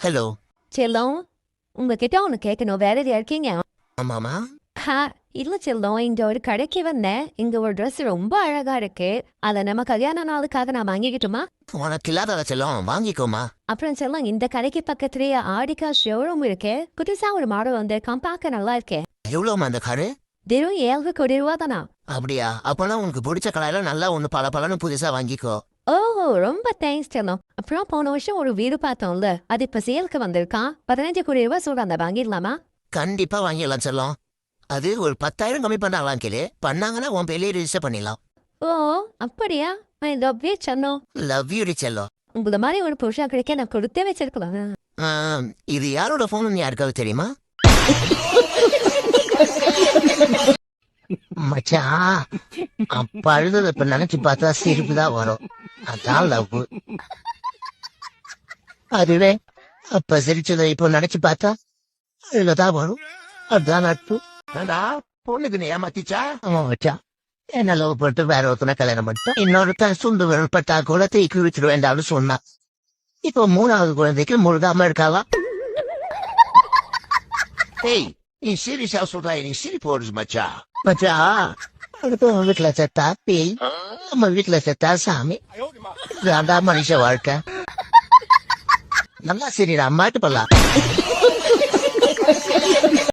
Hello. செல்லம், உங்ககிட்ட ஒன்று கேட்கணும். வேற எதையா இருக்கீங்க? ஆமாமா. இல்ல செல்லம், இங்க ஒரு கடைக்கு வந்தேன். இங்க ஒரு Dress ரொம்ப அழகா இருக்கு. அத நம்ம கல்யாண நாளுக்காக நான் வாங்கிக்கிட்டுமா? உனக்கு இல்லாத செல்லம் வாங்கிக்கோமா. அப்புறம் செல்லம், இந்த கடைக்கு பக்கத்துலயே ஆடிக்கா ஷோரூம் இருக்கு. புதுசா ஒரு மாடல் வந்து பார்க்க நல்லா இருக்கே. எவ்வளோமா அந்த காரு? வெறும் 7 தானா? அப்படியா? அப்பனா உனக்கு பிடிச்ச கலர்ல நல்லா ஒன்று பல புதுசா வாங்கிக்கோ. ஓ, ரொம்ப தேங்க்ஸ் செல்லம். அப்புறம் போன வருஷம் ஒரு வீடு பார்த்தோம்ல, அது இப்ப சேலுக்கு வந்திருக்கான். 15 கோடி ரூபாய் சொல்றாங்க, வாங்கிடலாமா? கண்டிப்பா வாங்கிடலாம் செல்லம். அது ஒரு 10,000 கம்மி பண்ணலாம் கேளு. பண்ணாங்கன்னா உன் பேர்லயே ரிஜிஸ்டர் பண்ணிடலாம். ஓ, அப்படியா? ஐ லவ் யூ செல்லம். லவ் யூ செல்லம். உங்கள மாதிரி ஒரு புருஷா கிடைக்க நான் கொடுத்தே வச்சிருக்கலாம். இது யாரோட போன் யாருக்காவது தெரியுமா? மச்சான், அப்ப அழுதது இப்ப நினைச்சு பார்த்தா சிரிப்பு தான் வரும். அதான் லவ். அதுவே அப்ப சிரிச்சதை இப்போ நினைச்சு பார்த்தா அழுகதான் வரும். அதுதான் நட்பு. பொண்ணுக்கு நீ ஏமாத்திச்சா? ஆமா மச்சான், என்ன லவ் பண்ணிட்டு வேற ஒருத்தனை கல்யாணம் பண்ணிட்டோம். இன்னொருத்தன் சுண்டு விரல்பட்டா கூட தீக்கு வித்துரு வேண்டாம்னு சொன்னான். இப்போ 3வது குழந்தைக்கு முழுகாம இருக்காவா? ஏய், நீ சீரியஸா சொல்ற? நீ சிரிப்பு வருது மச்சா. மச்சா, அடுத்து உன் வீட்டுல செத்தா பேய், நம்ம வீட்டுல செத்தா சாமி. அதான் மனுஷ வாழ்க்கை. நல்லா சரிடா, மாட்டு பண்ணலாம்.